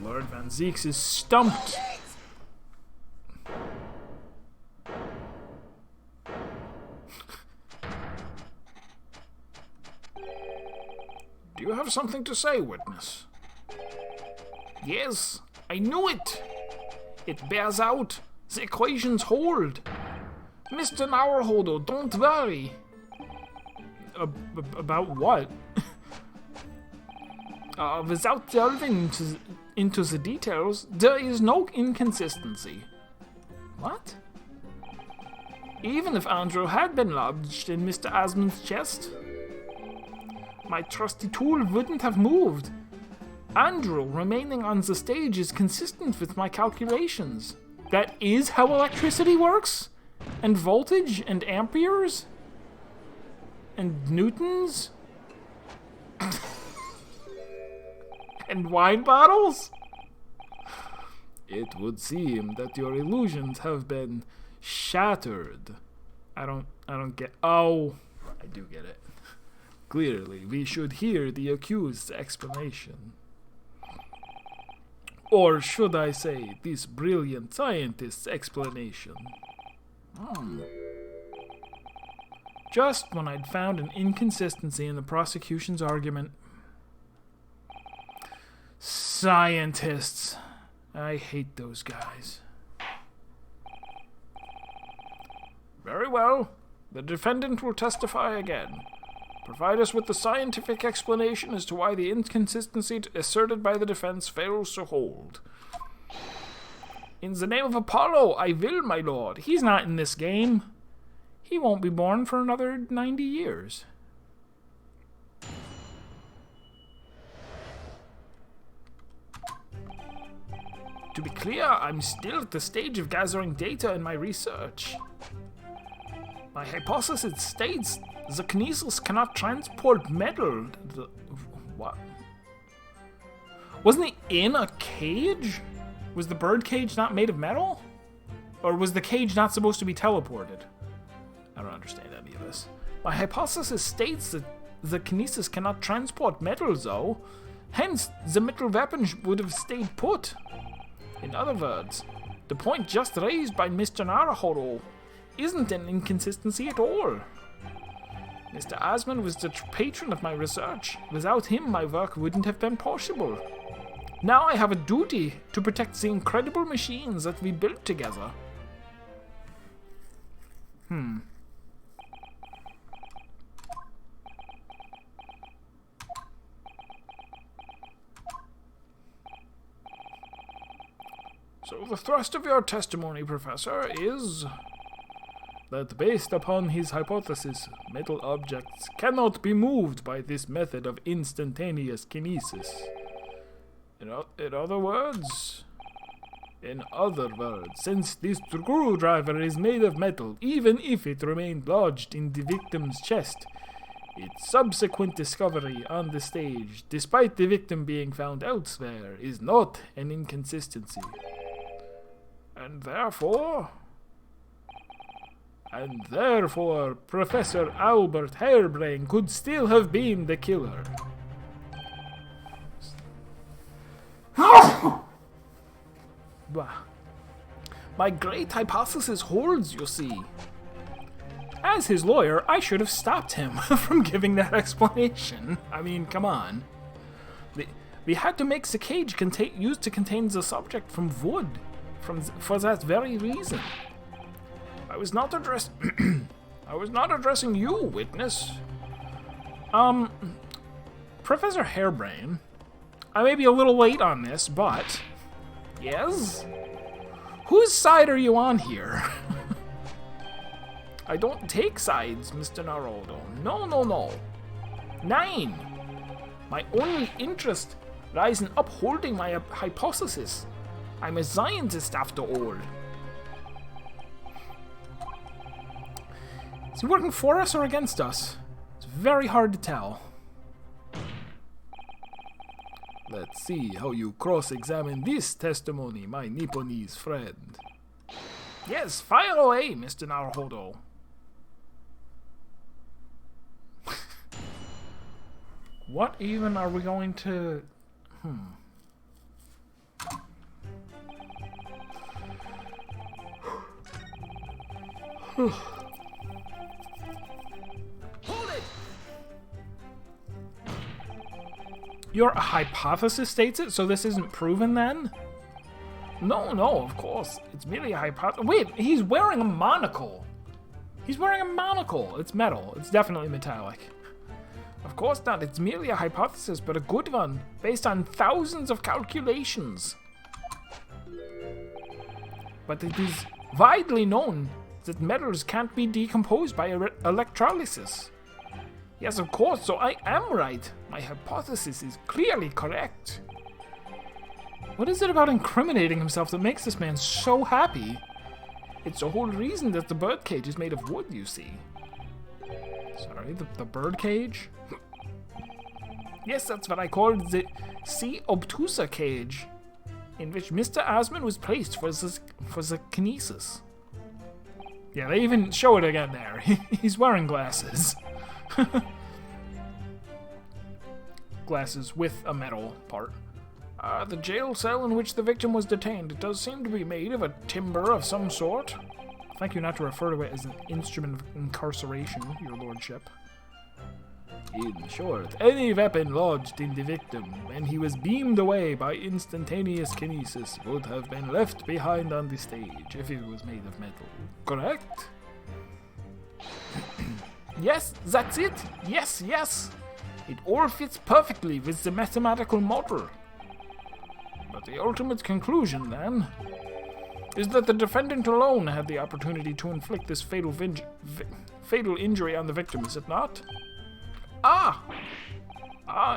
S1: Lord Van Zieks is stumped. Do you have something to say, witness? Yes, I knew it. It bears out. The equations hold. Mr. Naruhodo, don't worry. About what? Without delving into the details, there is no inconsistency. What? Even if Andrew had been lodged in Mr. Asmund's chest, my trusty tool wouldn't have moved. Andrew remaining on the stage is consistent with my calculations. That is how electricity works? And voltage and amperes? And newtons? And wine bottles? It would seem that your illusions have been shattered. I don't get. Oh, I do get it. Clearly, we should hear the accused's explanation. Or should I say, this brilliant scientist's explanation? Just when I'd found an inconsistency in the prosecution's argument. Scientists. I hate those guys. Very well. The defendant will testify again. Provide us with the scientific explanation as to why the inconsistency asserted by the defense fails to hold. In the name of Apollo, I will, my lord. He's not in this game. He won't be born for another 90 years. To be clear, I'm still at the stage of gathering data in my research. My hypothesis states the kinesis cannot transport metal. What? Wasn't he in a cage? Was the bird cage not made of metal? Or was the cage not supposed to be teleported? I don't understand any of this. My hypothesis states that the kinesis cannot transport metal, though. Hence, the metal weapon would have stayed put. In other words, the point just raised by Mr. Naruhodo isn't an inconsistency at all. Mr. Asmund was the patron of my research. Without him, my work wouldn't have been possible. Now I have a duty to protect the incredible machines that we built together. So the thrust of your testimony, Professor, is that based upon his hypothesis, metal objects cannot be moved by this method of instantaneous kinesis. In other words, In other words, since this screwdriver is made of metal, even if it remained lodged in the victim's chest, its subsequent discovery on the stage, despite the victim being found elsewhere, is not an inconsistency. And therefore, Professor Albert Harebrain could still have been the killer. Bah. My great hypothesis holds, you see. As his lawyer, I should have stopped him from giving that explanation. I mean, come on. We had to make the cage used to contain the subject from wood, for that very reason. I was not addressing you, witness. Professor Harebrain, I may be a little late on this, but yes? Whose side are you on here? I don't take sides, Mr. Naroldo. No. 9. My only interest lies in upholding my hypothesis. I'm a scientist after all. Is he working for us or against us? It's very hard to tell. Let's see how you cross-examine this testimony, my Nipponese friend. Yes, fire away, Mr. Naruhodo. What even are we going to...
S2: Hold it!
S1: Your hypothesis states it, so this isn't proven then? No, of course. It's merely a hypothesis. Wait, he's wearing a monocle. It's metal. It's definitely metallic. Of course not. It's merely a hypothesis, but a good one, based on thousands of calculations. But it is widely known that metals can't be decomposed by electrolysis. Yes, of course, so I am right. My hypothesis is clearly correct. What is it about incriminating himself that makes this man so happy? It's the whole reason that the birdcage is made of wood, you see. Sorry, the birdcage? Yes, that's what I called the C. obtusa cage, in which Mr. Asman was placed for the kinesis. Yeah, they even show it again there. He's wearing glasses. Glasses with a metal part. The jail cell in which the victim was detained. It does seem to be made of a timber of some sort. Thank you not to refer to it as an instrument of incarceration, your lordship. In short, any weapon lodged in the victim when he was beamed away by instantaneous kinesis would have been left behind on the stage if it was made of metal. Correct? Yes, that's it. Yes. It all fits perfectly with the mathematical model. But the ultimate conclusion, then, is that the defendant alone had the opportunity to inflict this fatal injury on the victim, is it not? Ah,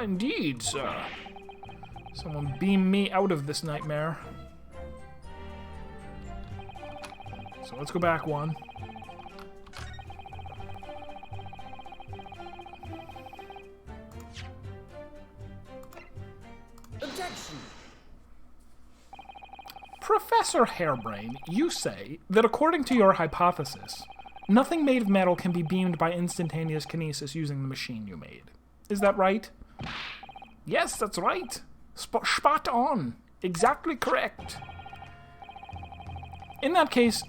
S1: indeed, sir. Someone beam me out of this nightmare. So let's go back one.
S2: Objection!
S1: Professor Harebrain, you say that according to your hypothesis, nothing made of metal can be beamed by instantaneous kinesis using the machine you made. Is that right? Yes, that's right. Spot on. Exactly correct. In that case,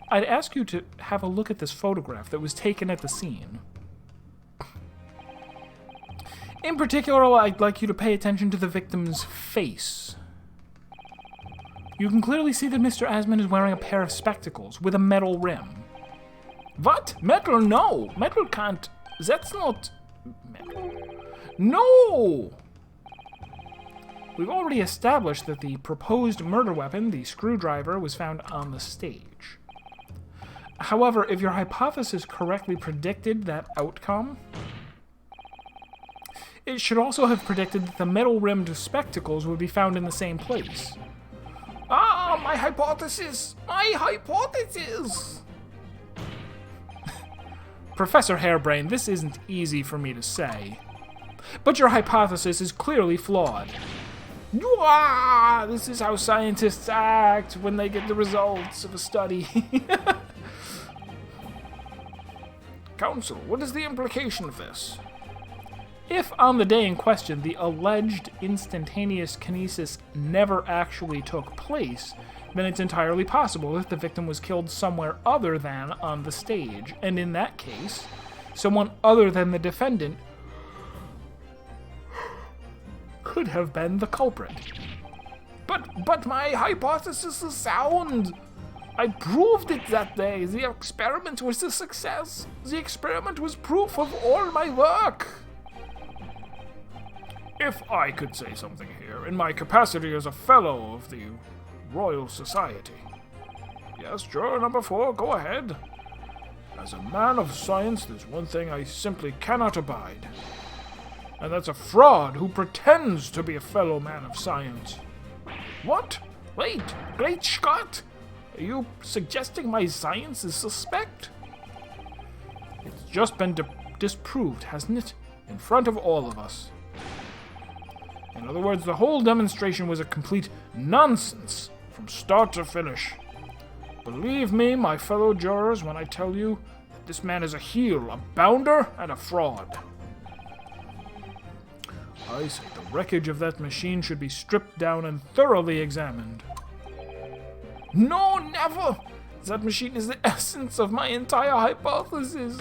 S1: I'd ask you to have a look at this photograph that was taken at the scene. In particular, I'd like you to pay attention to the victim's face. You can clearly see that Mr. Asman is wearing a pair of spectacles with a metal rim. What? Metal? No! Metal can't... That's not... metal. No! We've already established that the proposed murder weapon, the screwdriver, was found on the stage. However, if your hypothesis correctly predicted that outcome, it should also have predicted that the metal-rimmed spectacles would be found in the same place. My hypothesis! My hypothesis! Professor Harebrain, this isn't easy for me to say. But your hypothesis is clearly flawed. This is how scientists act when they get the results of a study. Counsel, what is the implication of this? If on the day in question the alleged instantaneous kinesis never actually took place, then it's entirely possible that the victim was killed somewhere other than on the stage, and in that case, someone other than the defendant could have been the culprit. But my hypothesis is sound! I proved it that day! The experiment was a success! The experiment was proof of all my work! If I could say something here, in my capacity as a fellow of the Royal Society. Yes, juror number 4, go ahead. As a man of science, there's one thing I simply cannot abide. And that's a fraud who pretends to be a fellow man of science. What? Wait, great Scott! Are you suggesting my science is suspect? It's just been disproved, hasn't it? In front of all of us. In other words, the whole demonstration was a complete nonsense from start to finish. Believe me, my fellow jurors, when I tell you that this man is a heel, a bounder, and a fraud. I say the wreckage of that machine should be stripped down and thoroughly examined. No, never! That machine is the essence of my entire hypothesis.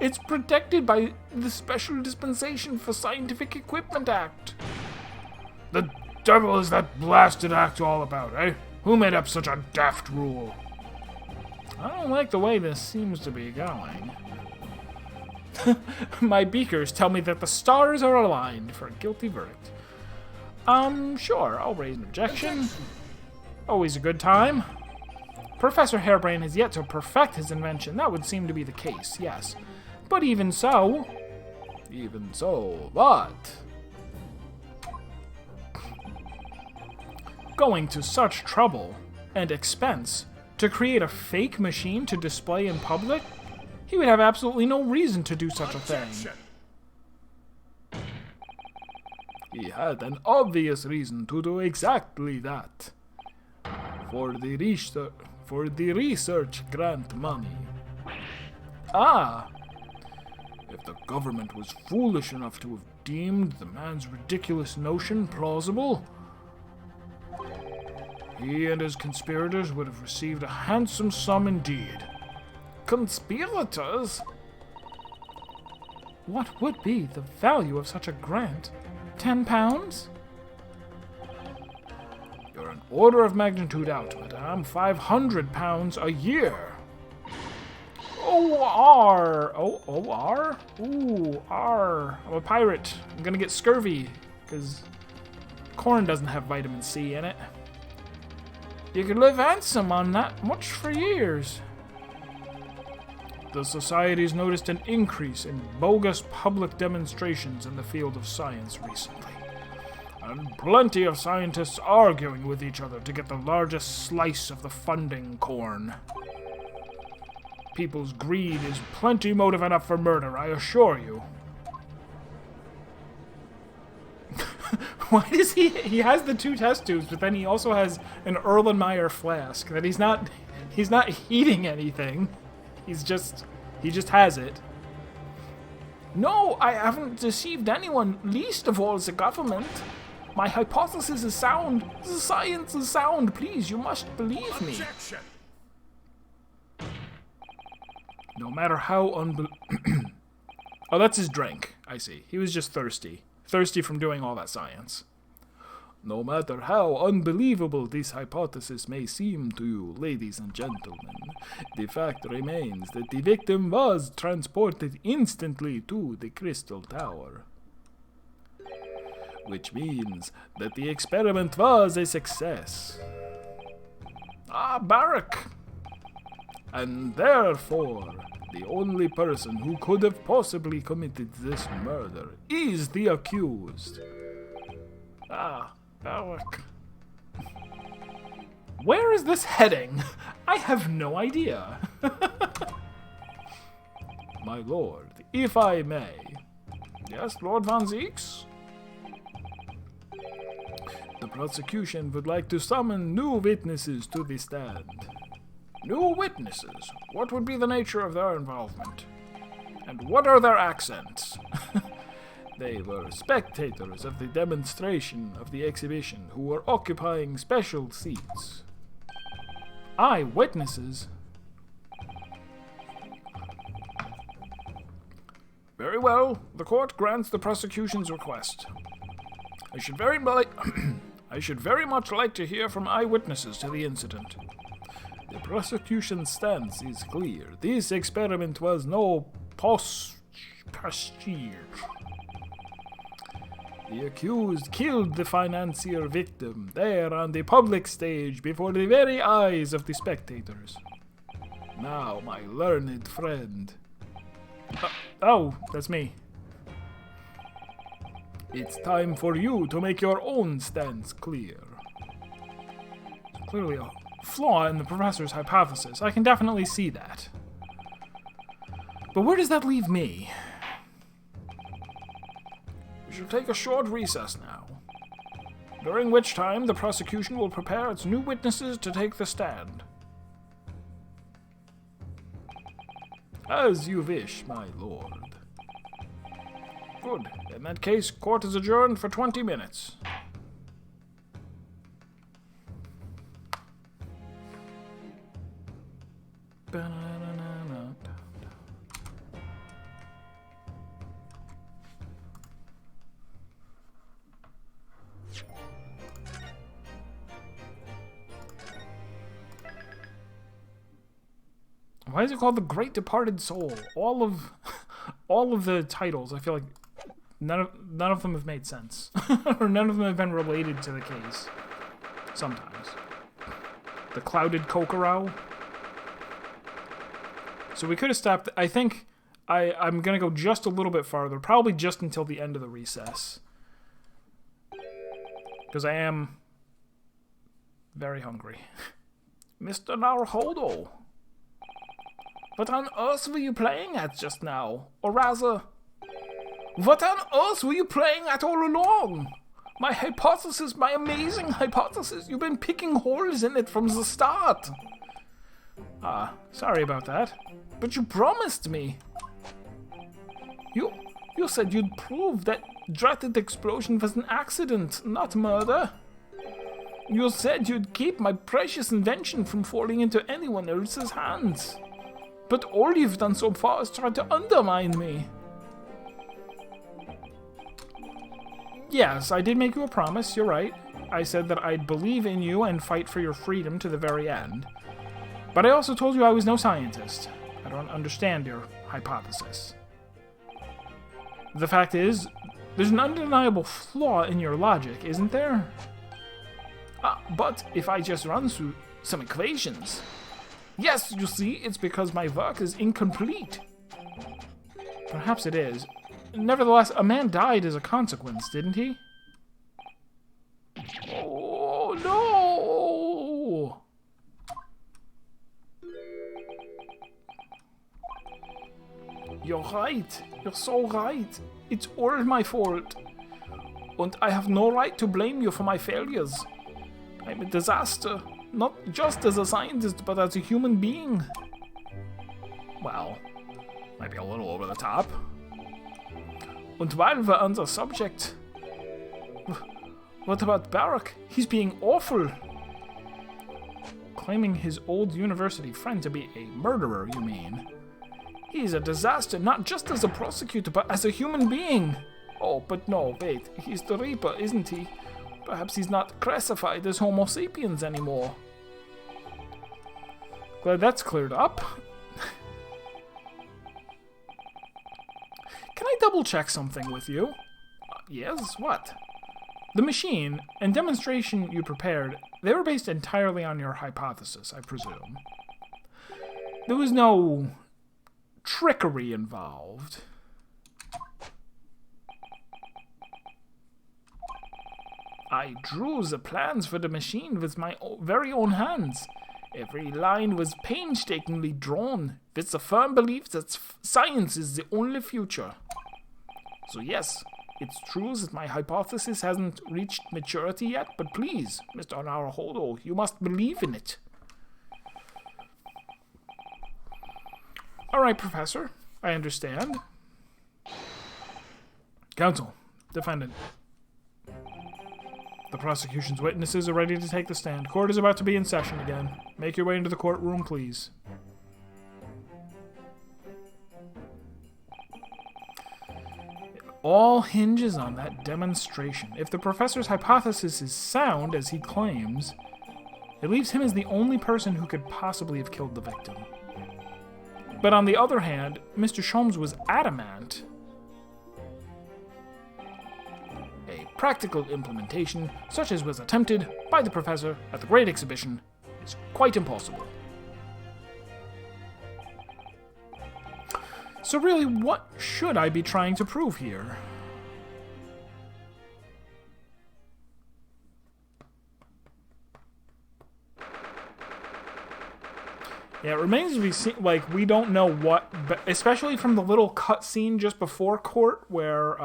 S1: It's protected by the Special Dispensation for Scientific Equipment Act. The devil is that blasted act all about, eh? Who made up such a daft rule? I don't like the way this seems to be going. My beakers tell me that the stars are aligned for a guilty verdict. Sure, I'll raise an objection. Always a good time. Professor Harebrain has yet to perfect his invention. That would seem to be the case, yes. But even so... Even so, what? Going to such trouble and expense to create a fake machine to display in public? He would have absolutely no reason to do such a thing. He had an obvious reason to do exactly that. For the research grant money. Ah! If the government was foolish enough to have deemed the man's ridiculous notion plausible, he and his conspirators would have received a handsome sum indeed. Conspirators? What would be the value of such a grant? £10? You're an order of magnitude out, madame. £500 a year. O-R. O-O-R? Ooh, R. I'm a pirate. I'm gonna get scurvy, because corn doesn't have vitamin C in it. You could live handsome on that much for years. The Society's noticed an increase in bogus public demonstrations in the field of science recently. And plenty of scientists arguing with each other to get the largest slice of the funding corn. People's greed is plenty motive enough for murder, I assure you. Why does he has the 2 test tubes, but then he also has an Erlenmeyer flask that he's not heating anything. He just has it. No, I haven't deceived anyone, least of all the government. My hypothesis is sound. The science is sound. Please, you must believe me.
S2: Objection.
S1: No matter how Oh, that's his drink. I see. He was just thirsty. Thirsty from doing all that science. No matter how unbelievable this hypothesis may seem to you, ladies and gentlemen, the fact remains that the victim was transported instantly to the Crystal Tower. Which means that the experiment was a success. Ah, Barak! And therefore, the only person who could have possibly committed this murder is the accused. Ah, Barak. Where is this heading? I have no idea. My lord, if I may. Yes, Lord Van Zieks? The prosecution would like to summon new witnesses to the stand. New witnesses? What would be the nature of their involvement? And what are their accents? They were spectators of the demonstration of the exhibition who were occupying special seats. Eyewitnesses? Very well. The court grants the prosecution's request. I should very much like to hear from eyewitnesses to the incident. The prosecution's stance is clear. This experiment was no posture. The accused killed the financier victim there on the public stage before the very eyes of the spectators. Now, my learned friend. Oh, that's me. It's time for you to make your own stance clear. Clearly a flaw in the professor's hypothesis. I can definitely see that. But where does that leave me? We shall take a short recess now, during which time the prosecution will prepare its new witnesses to take the stand. As you wish, my lord. Good. In that case, court is adjourned for 20 minutes. Why is it called The Great Departed Soul? All of the titles, I feel like none of them have made sense. Or none of them have been related to the case. Sometimes. The Clouded Kokoro. So we could have stopped. I think I'm going to go just a little bit farther. Probably just until the end of the recess. Because I am very hungry. Mr. Naruhodo. What on earth were you playing at just now? Or rather, what on earth were you playing at all along? My hypothesis, my amazing hypothesis. You've been picking holes in it from the start. Sorry about that. But you promised me. You said you'd prove that dratted explosion was an accident, not murder. You said you'd keep my precious invention from falling into anyone else's hands. But all you've done so far is try to undermine me. Yes, I did make you a promise, you're right. I said that I'd believe in you and fight for your freedom to the very end. But I also told you I was no scientist. I don't understand your hypothesis. The fact is, there's an undeniable flaw in your logic, isn't there? But if I just run through some equations... Yes, you see, it's because my work is incomplete. Perhaps it is. Nevertheless, a man died as a consequence, didn't he? Oh, no! You're right. You're so right. It's all my fault. And I have no right to blame you for my failures. I'm a disaster. Not just as a scientist, but as a human being. Well, maybe a little over the top. And while we're on the subject, what about Barak? He's being awful. Claiming his old university friend to be a murderer, you mean? He's a disaster, not just as a prosecutor, but as a human being. Oh, but no, wait, he's the Reaper, isn't he? Perhaps he's not classified as Homo sapiens anymore. Glad that's cleared up. Can I double check something with you? Yes, what? The machine and demonstration you prepared, they were based entirely on your hypothesis, I presume. There was no trickery involved. I drew the plans for the machine with my very own hands. Every line was painstakingly drawn, with the firm belief that science is the only future. So yes, it's true that my hypothesis hasn't reached maturity yet, but please, Mr. Naruhodo, you must believe in it. Alright, Professor, I understand. Counsel, defendant. The prosecution's witnesses are ready to take the stand. Court is about to be in session again. Make your way into the courtroom, please. It all hinges on that demonstration. If the professor's hypothesis is sound, as he claims, it leaves him as the only person who could possibly have killed the victim. But on the other hand, Mr. Sholmes was adamant. A practical implementation, such as was attempted by the professor at the Great Exhibition, is quite impossible. So really, what should I be trying to prove here? Yeah, it remains to be seen. Like, we don't know what, but especially from the little cutscene just before court where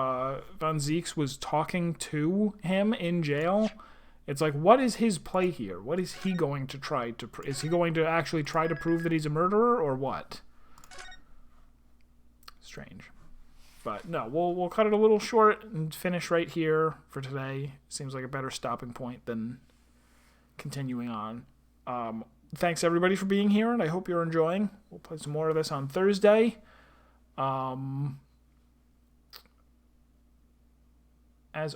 S1: Von Zieks was talking to him in jail. It's like, what is his play here? What is he going to try to? Is he going to actually try to prove that he's a murderer or what? Strange, but no, we'll cut it a little short and finish right here for today. Seems like a better stopping point than continuing on. Thanks everybody for being here, and I hope you're enjoying. We'll play some more of this on Thursday. As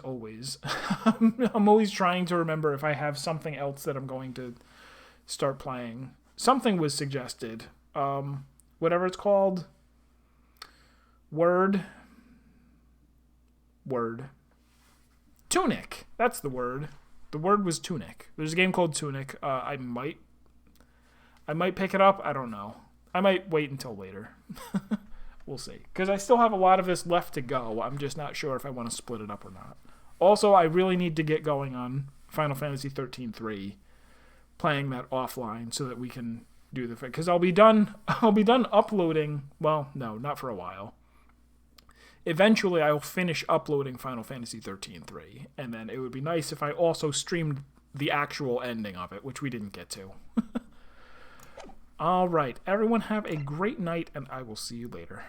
S1: always, I'm always trying to remember if I have something else that I'm going to start playing. Something was suggested. Whatever it's called. Word. Tunic. That's the word. The word was Tunic. There's a game called Tunic. I might pick it up. I don't know. I might wait until later. We'll see. Because I still have a lot of this left to go. I'm just not sure if I want to split it up or not. Also, I really need to get going on Final Fantasy 13-3, playing that offline so that we can do the... Because I'll be done uploading... Well, no, not for a while. Eventually, I'll finish uploading Final Fantasy 13-3. And then it would be nice if I also streamed the actual ending of it, which we didn't get to. All right, everyone have a great night, and I will see you later.